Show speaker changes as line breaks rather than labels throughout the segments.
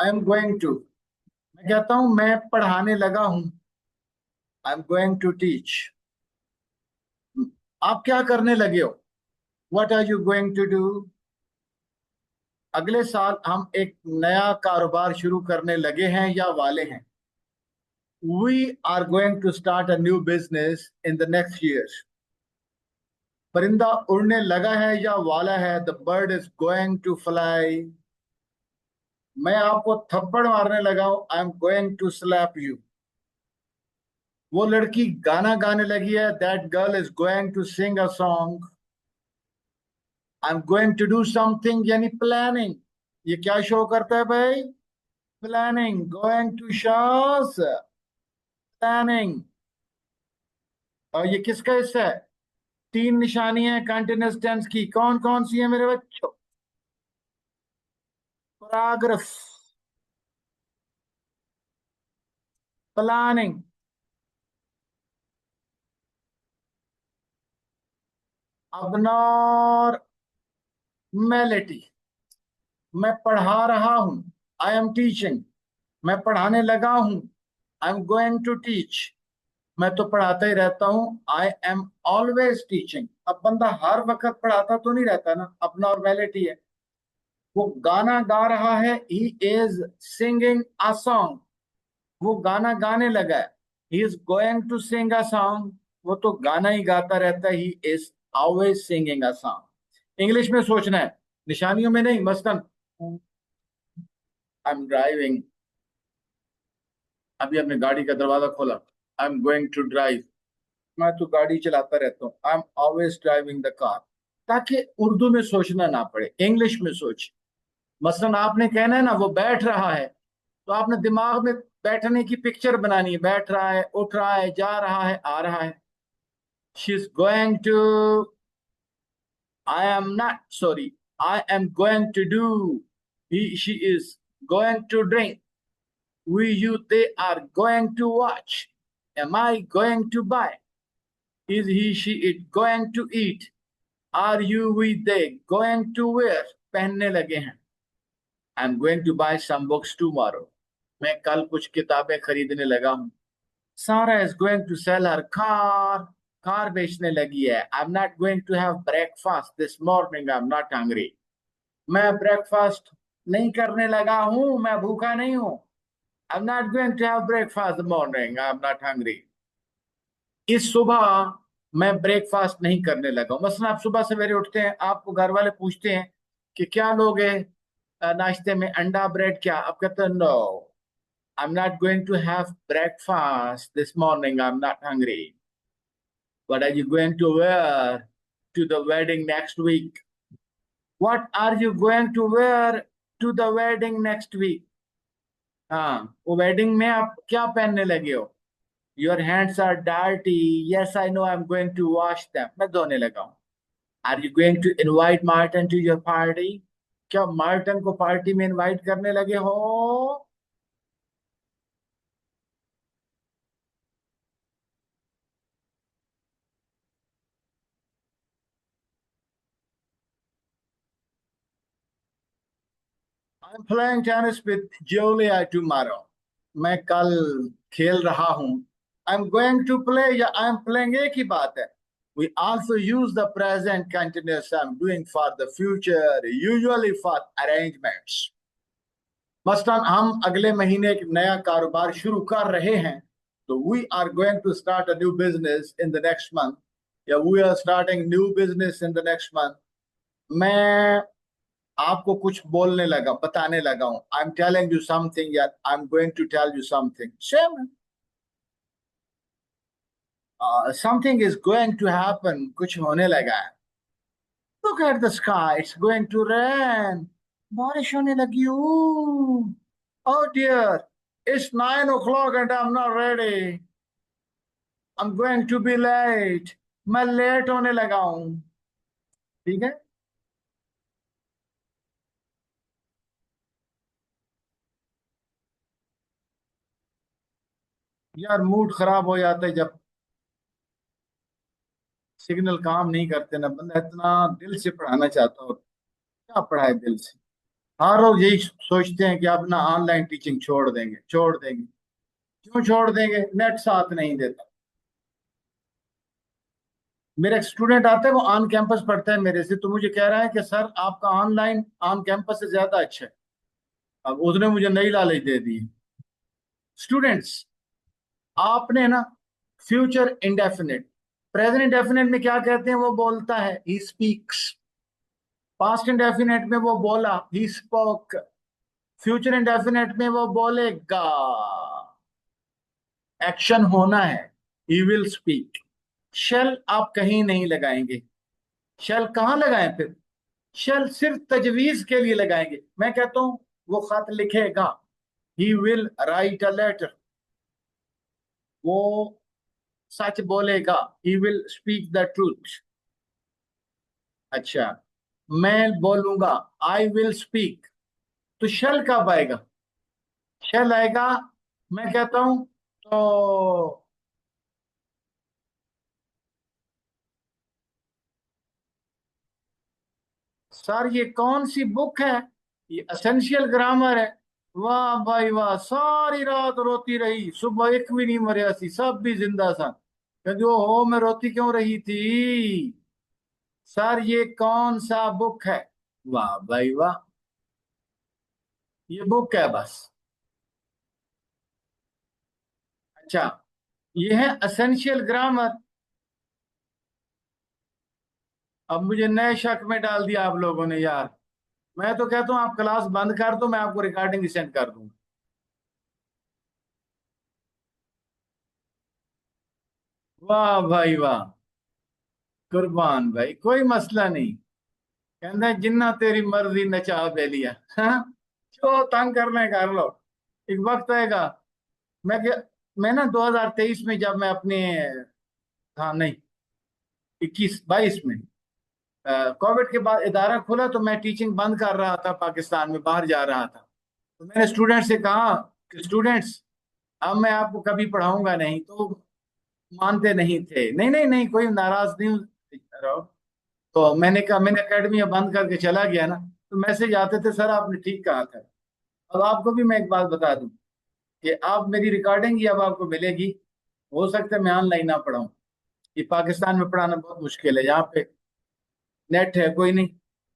I am going to. मैं कहता हूं मैं पढ़ाने लगा हूं। I am going to teach. आप क्या करने लगे हो? What are you going to do? अगले साल हम एक नया कारोबार शुरू करने लगे हैं या वाले हैं। We are going to start a new business in the next year. परिंदा उड़ने लगा है या वाला है। The bird is going to fly. मैं आपको थप्पड़ मारने लगा हूं। I am going to slap you. वो लड़की गाना गाने लगी है। That girl is going to sing a song. I am going to do something यानी प्लानिंग। ये क्या शो करता है भाई? Planning. Going to shows planning. और ये किसका हिस्सा है? तीन निशानियां हैं कंटिन्यूस टेंस की। कौन कौन सी है मेरे बच्चों? Paragraph, planning, abnormality। मैं पढ़ा रहा हूं। I am teaching. मैं पढ़ाने लगा हूं। I am going to teach. मैं तो पढ़ाता ही रहता हूँ। I am always teaching. अब बंदा हर वक्त पढ़ाता तो नहीं रहता ना, abnormality है। वो गाना गा रहा है। He is singing a song. वो गाना गाने लगा है। He is going to sing a song. वो तो गाना ही गाता रहता है। He is always singing a song. English में सोचना है, निशानियों में नहीं। मसलन आई एम ड्राइविंग। अभी अपने गाड़ी का दरवाजा खोला। I am going to drive. मैं तो गाड़ी चलाता रहता हूँ। I am always driving the car. ताकि उर्दू में सोचना ना पड़े, इंग्लिश में सोच। मसलन आपने कहना है ना वो बैठ रहा है, तो आपने दिमाग में बैठने की पिक्चर बनानी है। बैठ रहा है, उठ रहा है, जा रहा है, आ रहा है। She is going to. I am not sorry. I am going to do. He she is going to drink. We you they are going to watch. Am I going to buy. Is he she it going to eat. Are you we they going to wear. पहनने लगे हैं। I am going to buy some books tomorrow. मैं कल कुछ किताबें खरीदने लगा हूँ। Sarah is going to sell her car. Car बेचने लगी है। I am not going to have breakfast this morning. I am not hungry. मैं ब्रेकफास्ट नहीं करने लगा हूँ। मैं भूखा नहीं हूँ। I am not going to have breakfast morning. I am not hungry. इस सुबह मैं ब्रेकफास्ट नहीं करने लगा हूं। मसलन आप सुबह सवेरे उठते हैं, आपको घर वाले पूछते हैं कि क्या लोगे नाश्ते में, अंडा ब्रेड क्या? आप कहते हैं no, I am not going to have breakfast this morning. I am not hungry. What are you going to wear to the wedding next week? What are you going to wear to the wedding next week? हाँ, वो wedding में आप क्या पहनने लगे हो? Your hands are dirty. Yes I know, I am going to wash them. मैं धोने लगा हूँ। Are you going to invite Martin to your party? क्या मार्टिन को पार्टी में इनवाइट करने लगे हो? I am playing tennis with Julia tomorrow. मैं कल खेल रहा हूँ। I am going to play या आई एम प्लेइंग एक ही बात है। We also use the present continuous I'm doing for the future, usually for arrangements. मसलन हम अगले महीने एक नया कारोबार शुरू कर रहे हैं, तो we are going to start a new business in the next month, या we are starting new business in the next month. मैं आपको कुछ बोलने लगा, बताने लगा हूं। I am telling you something या I am going to tell you something, same. Something is going to happen, कुछ होने लगा है। Look at the sky, it's going to rain. बारिश होने लगी। Oh dear, it's 9 o'clock and I'm not ready. I'm going to be late. मैं late होने लगा हूं। ठीक है। यार मूड खराब हो जाता है जब सिग्नल काम नहीं करते ना। बंदा इतना दिल से पढ़ाना चाहता हो, क्या पढ़ाए दिल से। हर लोग यही सोचते हैं कि अपना ऑनलाइन टीचिंग छोड़ देंगे, छोड़ देंगे। क्यों छोड़ देंगे? नेट साथ नहीं देता। मेरा एक स्टूडेंट आता है, वो ऑन कैंपस पढ़ता है मेरे से, तो मुझे कह रहा है कि सर आपका ऑनलाइन ऑन कैंपस से ज्यादा अच्छा है। अब उसने मुझे नई लालच दे दी। स्टूडेंट्स, आपने ना फ्यूचर इंडेफिनिट, प्रेजेंट इंडेफिनिट में क्या कहते हैं? वो बोलता है, ही स्पीक्स। पास्ट इंडेफिनिट में वो बोला, ही स्पोक। फ्यूचर इंडेफिनिट में वो बोलेगा। एक्शन होना है, ही विल स्पीक। शेल आप कहीं नहीं लगाएंगे। शेल कहाँ लगाएं फिर? शेल सिर्फ तजवीज के लिए लगाएंगे। मैं कहता हूं वो खत लिखेगा, he will write a letter. वो सच बोलेगा, he will speak the truth. अच्छा, मैं बोलूंगा, आई विल स्पीक। तो शेल कब आएगा? शेल आएगा, मैं कहता हूं तो सर ये कौन सी बुक है? ये एसेंशियल ग्रामर है। वाह भाई वाह, सारी रात रोती रही, सुबह एक भी नहीं मरिया सी, सब भी जिंदा सा। कहती हो मैं रोती क्यों रही थी? सर ये कौन सा बुक है? वाह भाई वाह, ये बुक है बस। अच्छा, ये है एसेंशियल ग्रामर। अब मुझे नए शक में डाल दिया आप लोगों ने यार। मैं तो कहता हूँ आप क्लास बंद कर दो, मैं आपको रिकॉर्डिंग सेंड कर दूंगा। वाह भाई वाह, कुर्बान भाई, कोई मसला नहीं। कहते जिन्ना तेरी मर्जी नचा दे लिया। हाँ, जो तंग करना है कर लो, एक वक्त आएगा। मैं क्या- मैं ना 2023 में, जब मैं अपने, हाँ नहीं, 21-22 में कोविड के बाद इदारा खुला, तो मैं टीचिंग बंद कर रहा था, पाकिस्तान में बाहर जा रहा था। तो मैंने स्टूडेंट से कहा कि स्टूडेंट्स, अब मैं आपको कभी पढ़ाऊंगा नहीं। तो मानते नहीं थे। नहीं नहीं नहीं, कोई नाराज नहीं रहो। तो मैंने कहा, मैंने अकेडमी बंद करके चला गया ना, तो मैसेज आते थे, सर आपने ठीक कहा था। अब आपको भी मैं एक बात बता दूं कि आप मेरी रिकॉर्डिंग ही अब आपको मिलेगी। हो सकता है मैं ऑनलाइन ना पढ़ाऊं। ये पाकिस्तान में पढ़ाना बहुत मुश्किल है, यहाँ पे नेट है कोई नहीं।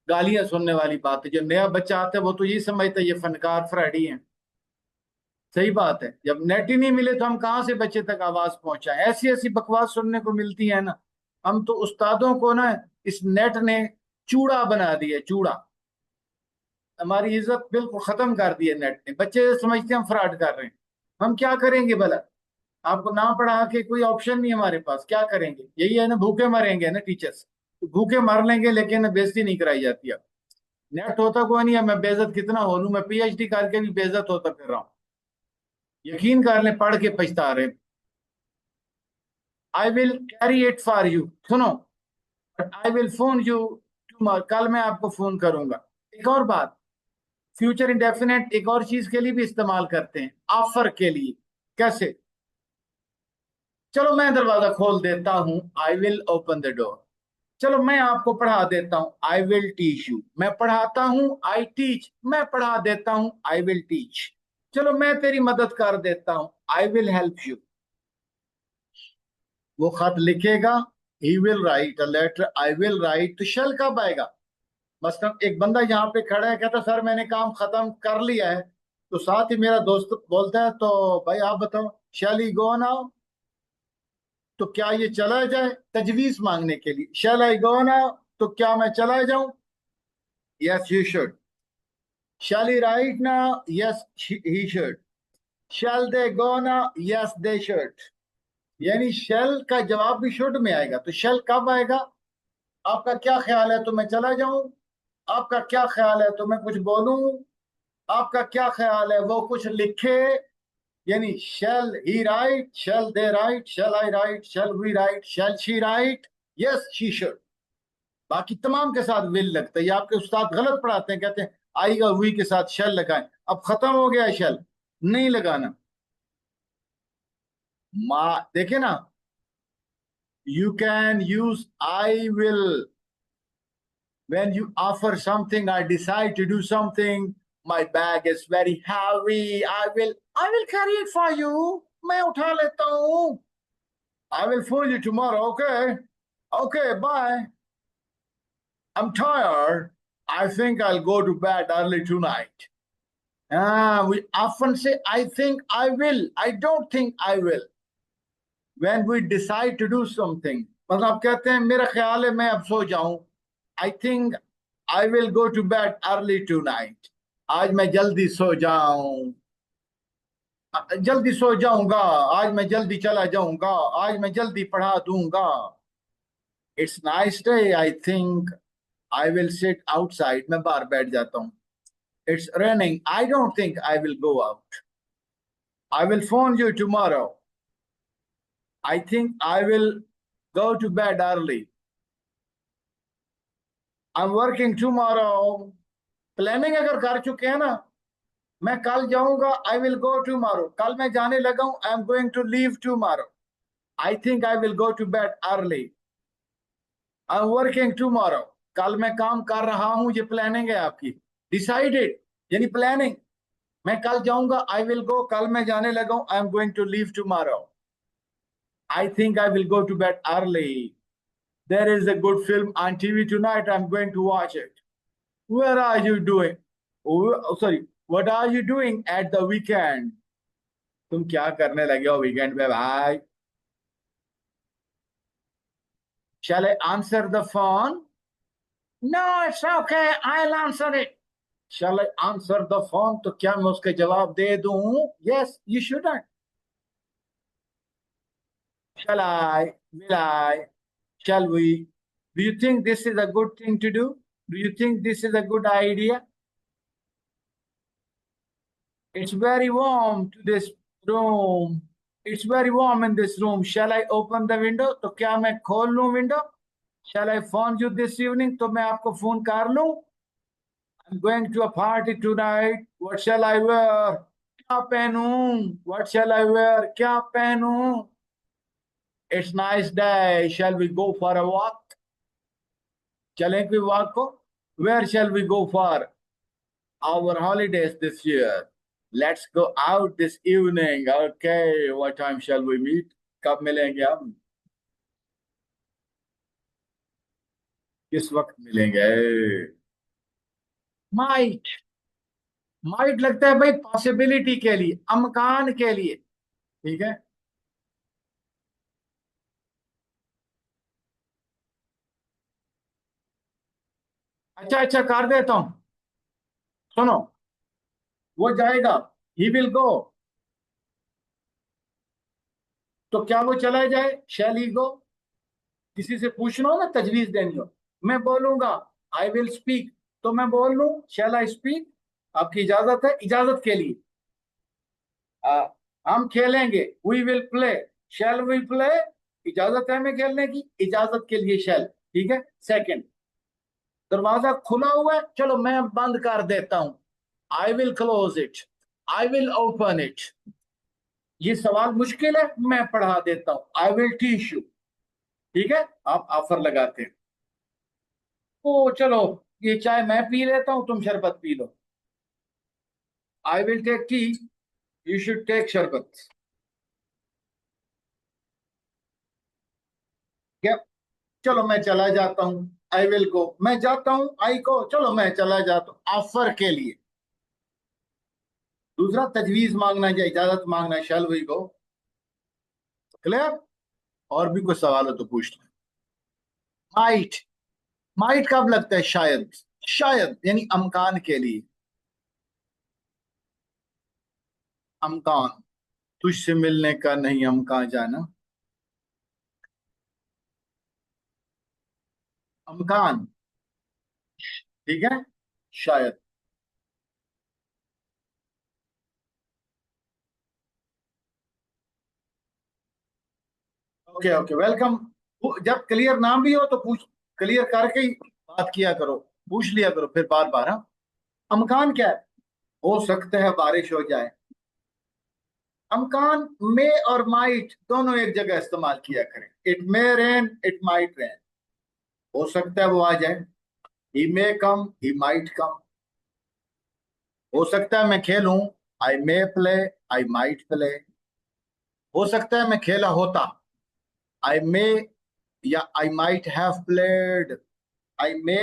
गालियां सुनने वाली बात है। जो नया बच्चा आता है वो तो यही समझता है ये फनकार फ्राडी है। सही बात है, जब नेट ही नहीं मिले तो हम कहाँ से बच्चे तक आवाज पहुंचाएं? ऐसी ऐसी बकवास सुनने को मिलती है ना। हम तो उस्तादों को ना, इस नेट ने चूड़ा बना दिया, चूड़ा। हमारी इज्जत बिल्कुल खत्म कर दी है नेट ने। बच्चे समझते हैं हम फ्रॉड कर रहे हैं। हम क्या करेंगे भला? आपको ना पढ़ा के कोई ऑप्शन नहीं हमारे पास, क्या करेंगे? यही है ना, भूखे मरेंगे ना टीचर्स। भूखे मर लेंगे, लेकिन बेइज्जती नहीं कराई जाती अब। नेट होता कोई नहीं है, मैं बेइज्जत कितना हो लूं, मैं पीएचडी करके भी बेइज्जत होता फिर रहा हूँ। यकीन कर लें, पढ़ के पछता रहे। I will carry it for you, सुनो, but I will phone you tomorrow, कल मैं आपको फोन करूंगा। एक और बात, फ्यूचर इंडेफिनेट एक और चीज के लिए भी इस्तेमाल करते हैं, ऑफर के लिए। कैसे? चलो मैं दरवाजा खोल देता हूं, I will open the door. चलो मैं आपको पढ़ा देता हूं, आई विल टीच यू। मैं पढ़ाता हूं, आई टीच। मैं पढ़ा देता हूं, आई विल टीच। चलो मैं तेरी मदद कर देता हूं, आई विल हेल्प यू। वो खत लिखेगा, he will write a letter, I will write. तो शल कब आएगा? मसलन एक बंदा यहाँ पे खड़ा है, कहता सर मैंने काम खत्म कर लिया है। तो साथ ही मेरा दोस्त बोलता है, तो भाई आप बताओ, शैल ही गो नाउ? तो क्या ये चला जाए? तजवीज मांगने के लिए, शैल आई गो नाउ? तो क्या मैं चला जाऊं? Yes you should. Shall he write now? Yes he should. Shall they go now? Yes they should. यानी शेल का जवाब भी शुड में आएगा। तो शेल कब आएगा? आपका क्या ख्याल है, तो मैं चला जाऊं? आपका क्या ख्याल है, तो मैं कुछ बोलूं? आपका क्या ख्याल है, वो कुछ लिखे? यानी shall he write, shall they write, shall I write, shall we write, shall she write, yes she should. बाकी तमाम के साथ विल लगता है। ये आपके उस्ताद गलत पढ़ाते हैं, कहते हैं आई और वी के साथ शैल लगाएं। अब खत्म हो गया शैल, नहीं लगाना। मा देखे ना, you can use I will. When you offer something, I decide to do something. My bag is very heavy. I will carry it for you. मैं उठा लेता हूँ. I will phone you tomorrow. Okay. Okay. Bye. I'm tired. I think I'll go to bed early tonight. We often say, I think I will. I don't think I will. When we decide to do something, मतलब आप कहते हैं मेरा ख्याल है मैं अब सो जाऊं. I think I will go to bed early tonight. आज मैं जल्दी सो जाऊं. जल्दी सो जाऊंगा. आज मैं जल्दी चला जाऊंगा. आज मैं जल्दी पढ़ा दूंगा. It's nice day. I think I will sit outside. मैं बाहर बैठ जाता हूं. It's raining. I don't think I will go out. I will phone you tomorrow. I think I will go to bed early. I'm working tomorrow. Planning अगर कर चुके हैं ना, मैं कल जाऊंगा. I will go tomorrow. कल मैं जाने लगा हूं. I am going to leave tomorrow. I think I will go to bed early. I am working tomorrow. कल मैं काम कर रहा हूं. ये प्लानिंग है आपकी. डिसाइडेड यानी प्लानिंग. मैं कल जाऊंगा. I will go. कल मैं जाने लगा हूं. I am going to leave tomorrow. I think I will go to bed early. There is a good film on TV tonight. I'm going to watch it. Where are you doing? Oh, sorry. What are you doing at the weekend? तुम क्या करने लगे हो weekend पे भाई? Shall I answer the phone? No, it's okay. I'll answer it. Shall I answer the phone? तो क्या मैं उसके जवाब दे दूं? Yes, you shouldn't. Shall I? Will I? Shall we? Do you think this is a good thing to do? Do you think this is a good idea? It's very warm to this room. It's very warm in this room. Shall I open the window? तो क्या मैं खोल लूं window? Shall I phone you this evening? तो मैं आपको phone कर लूं? I'm going to a party tonight. What shall I wear? क्या पहनूं? What shall I wear? क्या पहनूं? It's nice day. Shall we go for a walk? चलें कोई walk को? Where shall we go for our holidays this year? Let's go out this evening. Okay, what time shall we meet? कब मिलेंगे हम? किस वक्त मिलेंगे? Might. Might लगता है भाई पॉसिबिलिटी के लिए, अमकान के लिए. ठीक है. अच्छा अच्छा कर देता हूं. सुनो. वो जाएगा. He will go. तो क्या वो चला जाए? Shall he go? किसी से पूछना हो ना, तजवीज देनी हो. मैं बोलूंगा आई विल स्पीक. तो मैं बोल लूं शैल आई स्पीक. आपकी इजाजत है? इजाजत के लिए. आ, हम खेलेंगे. We will play. Shall we play. इजाजत है हमें खेलने की. इजाजत के लिए शैल. ठीक है. सेकंड. दरवाजा खुला हुआ है. चलो मैं बंद कर देता हूं. I will close it. I will open it. ये सवाल मुश्किल है. मैं पढ़ा देता हूं. I will teach you. ठीक है. आप ऑफर लगाते हैं. ओ चलो. ये चाय मैं पी लेता हूं. तुम शरबत पी लो. I will take tea. You should take sharbat. क्या? चलो मैं चला जाता हूं. I will go. मैं जाता हूं. आई को. चलो मैं चला जाता हूं ऑफर के लिए. दूसरा तजवीज मांगना या इजाजत मांगना. Shall we go. क्लियर? और भी कुछ सवाल हो तो पूछ लो. माइट. माइट कब लगता है? शायद. शायद यानी अमकान के लिए. अमकान. तुझसे मिलने का नहीं हम कहाँ जाना. अमकान. ठीक है. शायद. Okay okay welcome. जब क्लियर नाम भी हो तो पूछ. क्लियर करके ही बात किया करो. पूछ लिया करो फिर बार बार. हाँ. अमकान क्या है? हो सकता है बारिश हो जाए. अमकान मे और माइट दोनों एक जगह इस्तेमाल किया करें. It may rain. It might rain. हो सकता है वो आ जाए. He may come, he might come. हो सकता है मैं खेलूं, I may play, I might play. हो सकता है मैं खेला होता, आई मे या I might have played. I may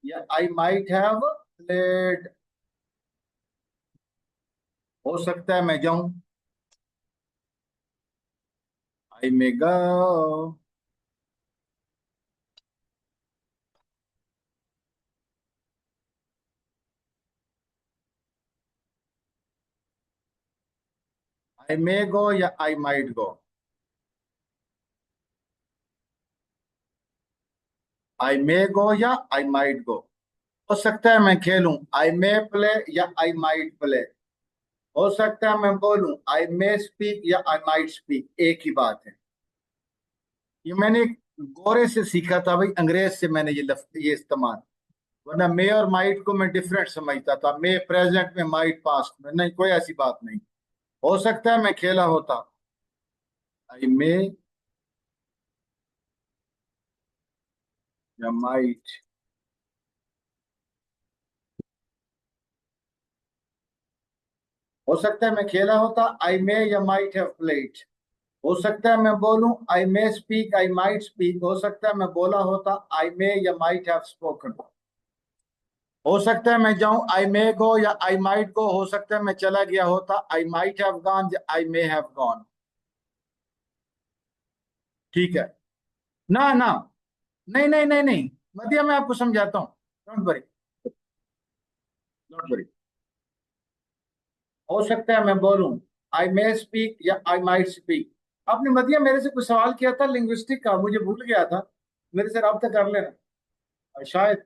या आई माइट हैव प्लेड। हो सकता है मैं जाऊं, आई मे गो। आई मे गो या I might go. I may गो या आई माइट गो। हो सकता है मैं खेलूं, आई मे प्ले या आई माइट प्ले। हो सकता है मैं बोलूं, आई मे स्पीक या आई माइट स्पीक, एक ही बात है। ये मैंने एक गोरे से सीखा था भाई, अंग्रेज से मैंने ये लफ्ज ये इस्तेमाल। वरना मे और माइट को मैं डिफरेंट समझता था, मे प्रेजेंट में, माइट पास्ट में। नहीं, कोई ऐसी बात नहीं। हो सकता है मैं खेला होता, आई मे या माइट। हो सकता है मैं खेला होता, आई मे या माइट हैव प्लेड। हो सकता है मैं बोलूं, I may speak, I might speak. हो सकता है मैं बोला होता, आई मे या माइट हैव स्पोकन। हो सकता है मैं जाऊं, आई मे गो या आई माइट गो। हो सकता है मैं चला गया होता, आई माइट हैव गॉन या आई मे हैव गॉन। ठीक है। ना ना, नहीं नहीं नहीं नहीं, मतिया मैं आपको समझाता हूँ। Don't worry, don't worry. हो सकता है मैं बोलूं, आई मे स्पीक या आई माइट स्पीक। आपने मतिया मेरे से कुछ सवाल किया था लिंग्विस्टिक का, मुझे भूल गया था। मेरे से रब्ता कर लेना। और शायद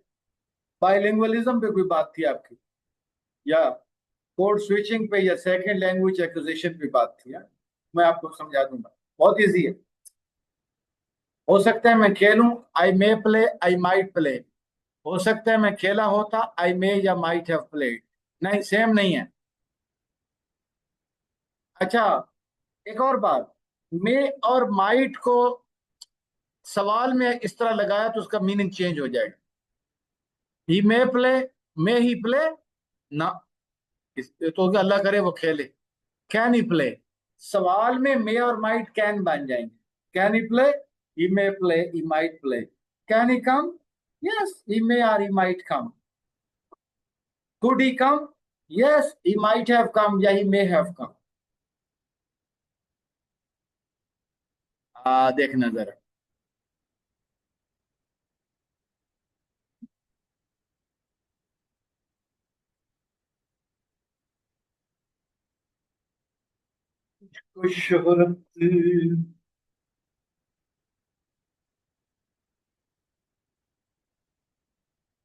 बाइलिंगुअलिज्म पे कोई बात थी आपकी, या कोड स्विचिंग पे, या सेकंड लैंग्वेज एक्विजिशन पे बात थी। हाँ? मैं आपको समझा दूंगा, बहुत इजी है। हो सकता है मैं खेलूं, I may play, I might play. हो सकता है मैं खेला होता, आई मे या माइट हैव प्लेड। नहीं, सेम नहीं है। अच्छा, एक और बात, मे और माइट को सवाल में इस तरह लगाया तो उसका मीनिंग चेंज हो जाएगा। ही मे प्ले, मे ही प्ले ना। तो अल्लाह करे वो खेले। कैन ही प्ले, सवाल में मे और माइट कैन बन जाएंगे। Can he play, he may play, he might play. Can he come, yes he may और he might come. Could he come, yes he might have come या he may have come. देखना जरा। कुछ शोहरत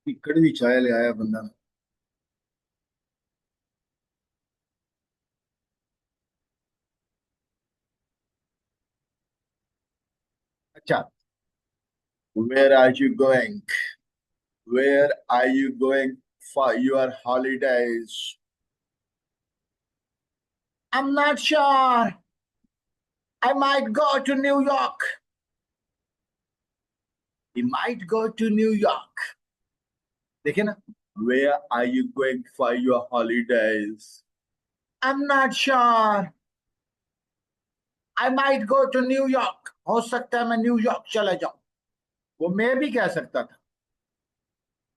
की कड़वी चाय ले आया बंदा। अच्छा, where are you going, where are you going for your holidays. I am not sure, I might go to New York. He might go to New York. देखिए ना, where are you going for your holidays. I am not sure, I might go to New York. हो सकता है मैं New York चला जाऊं। वो मैं भी कह सकता था।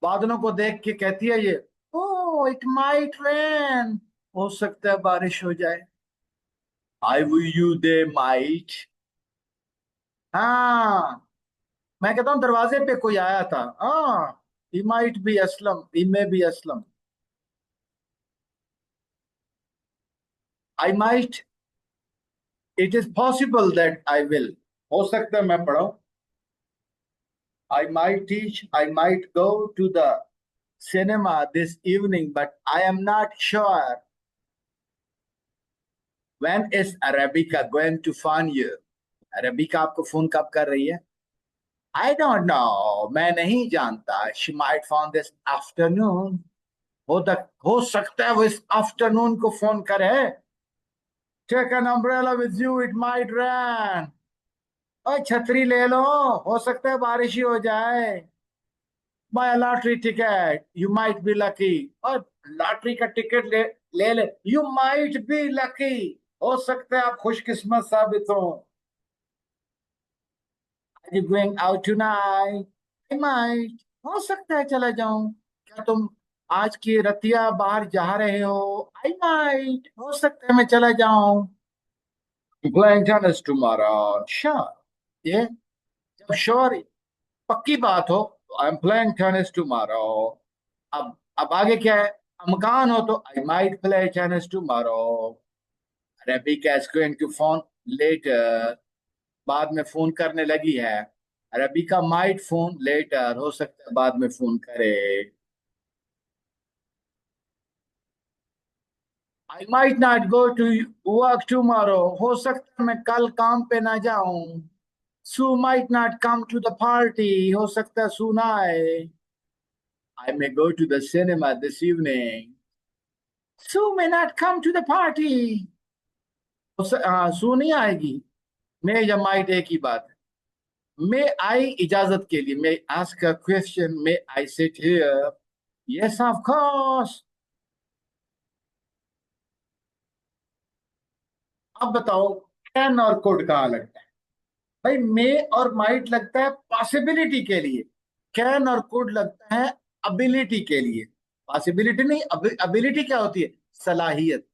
बादलों को देख के कहती है ये, ओ इट माइट रेन, हो सकता है बारिश हो जाए। I will you they might. हाँ, मैं कहता हूँ दरवाजे पे कोई आया था। हाँ, he might be Aslam, he may be Aslam. I might, it is possible that I will. हो सकता है मैं पढ़ाऊं, I might teach, I might go to the cinema this evening, but I am not sure when is Arabica going to phone you. Arabica आपको phone कब कर रही है? आई डोंट नो, मैं नहीं जानता। She might phone this afternoon. हो सकता है वो इस आफ्टरनून को फोन करे। Take an umbrella with you, it might rain. और छतरी ले लो, हो सकता है बारिश ही हो जाए। Buy lottery ticket, you might be lucky. और लॉटरी का टिकट ले, यू माइट बी लकी, हो सकता है आप खुशकिस्मत साबित हो। Are you going out tonight? I might, हो सकता है चला जाऊं। क्या तुम आज की रतिया बाहर जा रहे हो? आई माइट, हो सकता है मैं चला जाऊं। Playing tennis tomorrow, sure. ये जब श्योर पक्की बात हो तो I am playing tennis tomorrow. अब आगे क्या है? अमकान हो तो I might play tennis tomorrow. Rebecca is going to phone later, बाद में फोन करने लगी है। रेबिका माइट फोन लेटर, हो सकता है बाद में फोन करे। I might not go to work tomorrow, हो सकता है मैं कल काम पे ना जाऊं। Sue might not come to the party, हो सकता है सू ना आए। I may go to the cinema this evening. Sue may not come to the party, हाँ सू नहीं आएगी। मे या माइट एक ही बात है। मे आई इजाजत के लिए, may ask a question, may I sit here? Yes of course. अब बताओ, कैन और कुड कहाँ लगता है? भाई मे और माइट लगता है पॉसिबिलिटी के लिए, कैन और कुड लगता है अबिलिटी के लिए। पॉसिबिलिटी नहीं, अबिलिटी क्या होती है? सलाहियत।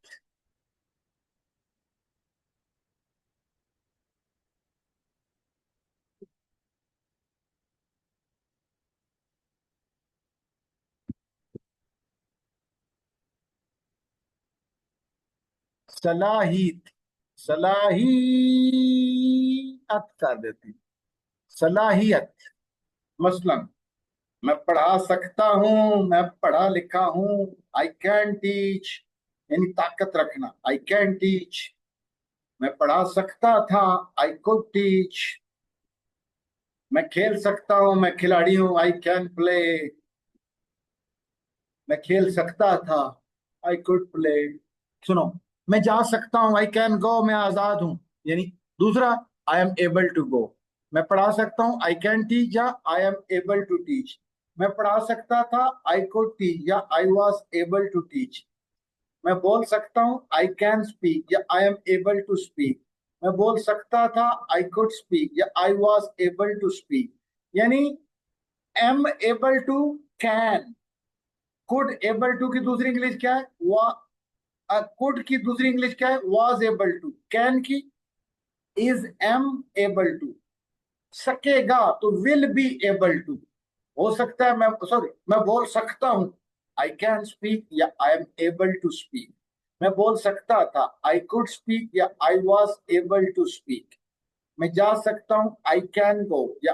सलाहियत, सलाहियत कर देती, सलाहियत। मसलन मैं पढ़ा सकता हूं, मैं पढ़ा लिखा हूं। आई कैन टीच, यानी ताकत रखना, आई कैन टीच। मैं पढ़ा सकता था, आई कुड टीच। मैं खेल सकता हूं, मैं खिलाड़ी हूं, आई कैन प्ले। मैं खेल सकता था, आई कुड प्ले। सुनो, मैं जा सकता हूं, आई कैन गो, मैं आजाद हूं। यानी दूसरा, I am able to go. मैं पढ़ा सकता हूं, आई कैन टीच, या I am able to teach. मैं पढ़ा सकता था, आई कुड टीच, या I was able to teach. मैं बोल सकता हूं, आई कैन स्पीक, या I am able to speak. मैं बोल सकता था, आई कुड स्पीक, या I was able to speak. यानी am able to, can. Could able to की दूसरी इंग्लिश क्या है? कुड की दूसरी इंग्लिश क्या है? Was able to. कैन की इज एम एबल टू। सकेगा तो विल बी एबल टू। हो सकता है, मैं सॉरी, मैं बोल सकता हूं, आई कैन स्पीक, या I am able to speak. मैं बोल सकता था, आई कुड स्पीक, या I was able to speak. मैं जा सकता हूं, आई कैन गो, या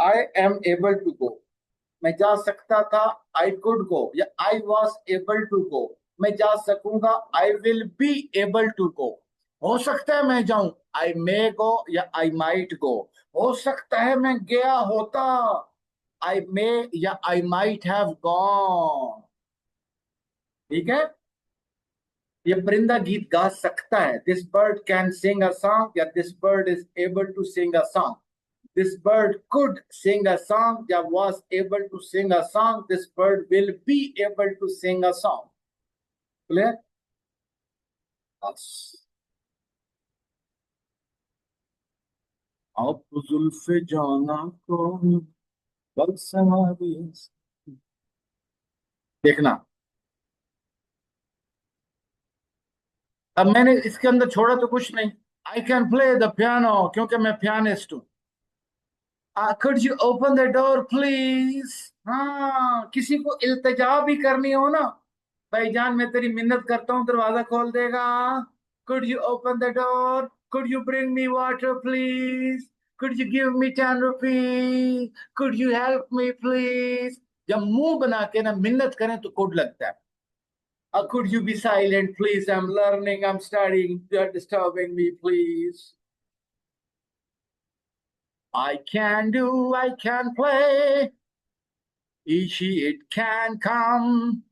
I am able to go. मैं जा सकता था, आई कुड गो, या I was able to go. मैं जा सकूंगा, I will be able to go. हो सकता है मैं जाऊं, आई मे गो, या आई माइट गो। हो सकता है मैं गया होता, आई मे या आई माइट हैव गॉन। ठीक है? ये परिंदा गीत गा सकता है, this bird can sing a song, या this bird is able to sing a song. This bird could sing a song, या was able to sing a song. This bird will be able to sing a song. Clear? Yes. आप जुल्फे जाना को बल समारी, देखना। अब मैंने इसके अंदर छोड़ा तो कुछ नहीं। I can play the piano, क्योंकि मैं पियानिस्ट हूं। could you open the door please? हाँ, किसी को इल्तिजा भी करनी हो ना, भाईजान मैं तेरी मिन्नत करता हूँ, दरवाजा खोल देगा। could you open the door? could you bring me water please? could you give me 10 rupees? could you help me please? जब मुंह बना के ना मिन्नत करें तो कुड लगता है। could you be silent please? I'm learning, I'm studying, you're disturbing me please. I can do, I can play. Ishi, it can come.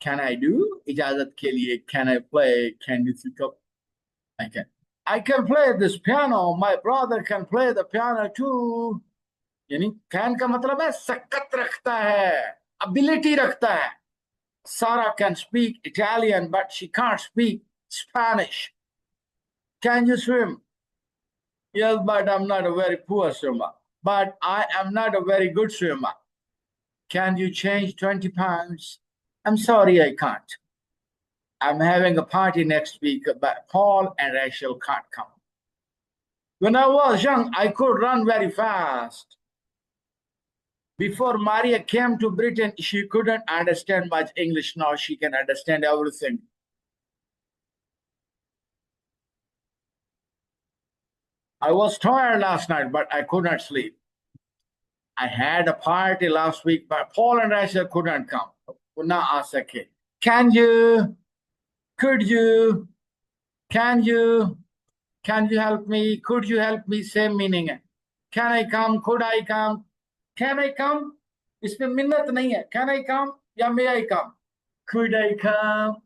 Can I do? इजाजत के लिए can I play? Can you pick up? I can. I can play this piano. My brother can play the piano too. यानी can का मतलब है सकत रखता है, अबिलिटी रखता है। सारा can speak Italian but she can't speak Spanish. Can you swim? Yes, but I'm not a very poor swimmer. But I am not a very good swimmer. Can you change 20 pounds? I'm sorry, I can't. I'm having a party next week, but Paul and Rachel can't come. When I was young, I could run very fast. Before Maria came to Britain, she couldn't understand much English. Now she can understand everything. I was tired last night, but I could not sleep. I had a party last week, but Paul and Rachel couldn't come. Would not ask a kid. Can you? Could you? Can you? Can you help me? Could you help me? Same meaning है. Can I come? Could I come? Can I come? इसमें मिन्नत नहीं है. Can I come? या may I come? Could I come?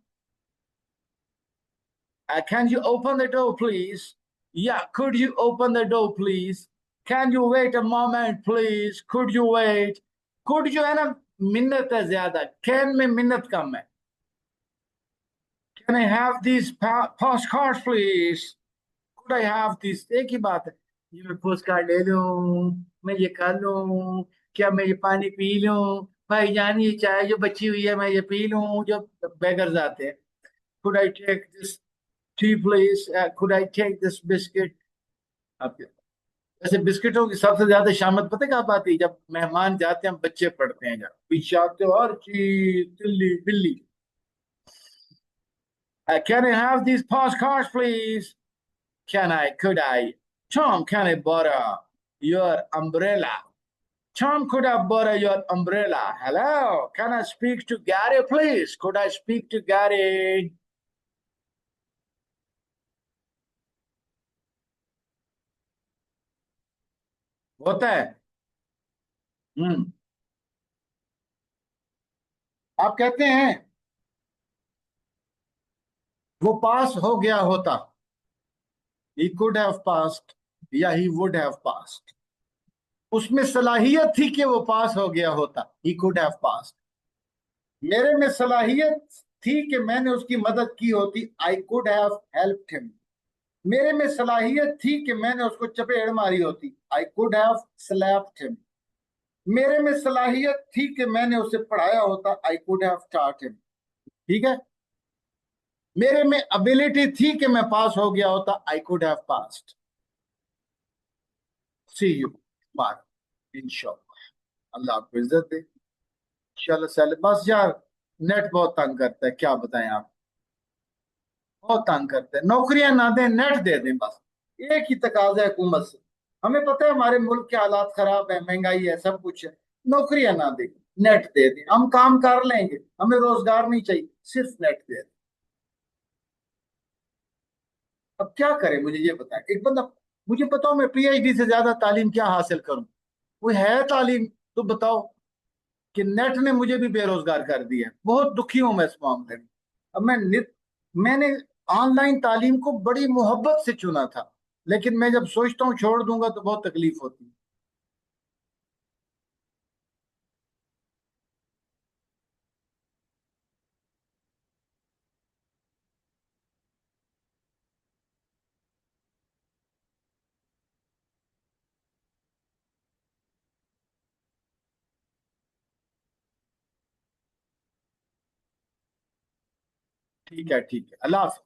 Can you open the door, please? Yeah, could you open the door, please? Can you wait a moment, please? Could you wait? Could जो है ना मिन्नत है ज्यादा. Can में मिन्नत कम है. Can I have these postcards, please? Could I have these? एक ही बात है. ये मैं पोस्ट कार्ड ले लूं, मैं ये कर लूं, क्या मैं ये पानी पी लूं, भाईजान ये चाय जो बची हुई है मैं ये पी लूं, जो बेगर्स आते हैं. Could I take this tea please? Could I take this biscuit? अब वैसे बिस्किटों की सबसे ज्यादा शामत पता है कहाँ आती है? जब मेहमान जाते हैं, बच्चे पढ़ते हैं, जब पीछे आते हो हर चीज दिल्ली बिल्ली. Can I have these postcards please? Can I? Could I? Tom, can I borrow your umbrella? Tom, could I borrow your umbrella? Hello, can I speak to Gary, please? Could I speak to Gary? होता है. हम्म. आप कहते हैं वो पास हो गया होता. He could have passed या he would have passed. उसमें सलाहियत थी कि वो पास हो गया होता. He could have passed. मेरे में सलाहियत थी कि मैंने उसकी मदद की होती. I could have helped him. मेरे में सलाहियत थी कि मैंने उसको चपेड़ मारी होती. आई कुड हैव स्लैप्ड हिम. मेरे में सलाहियत थी कि मैंने उसे पढ़ाया होता. I could have taught him. ठीक है. मेरे में एबिलिटी थी कि मैं पास हो गया होता. I could have passed. See you bye इंशाल्लाह. अल्लाह आपको इज्जत दे. चलो चल बस यार. नेट बहुत तंग करता है, क्या बताएं आप. बहुत तंग करते हैं. नौकरियां ना दें, नेट दे दें बस. एक ही तकाजा है हुकूमत से. हमें पता है हमारे मुल्क के हालात खराब है, महंगाई है, सब कुछ है. नौकरियां ना दें, नेट दे दें. हम काम कर लेंगे, हमें रोजगार नहीं चाहिए, सिर्फ नेट दे दें. अब क्या करें मुझे ये बताएं. एक बंदा मुझे बताओ, मैं पीएचडी से ज्यादा तालीम क्या हासिल करूं? कोई है तालीम तो बताओ. कि नेट ने मुझे भी बेरोजगार कर दिया. बहुत दुखी हूं मैं इस मामले में. अब मैंने ऑनलाइन तालीम को बड़ी मोहब्बत से चुना था, लेकिन मैं जब सोचता हूँ छोड़ दूंगा तो बहुत तकलीफ होती है. ठीक है, ठीक है. अल्लाह हाफिज.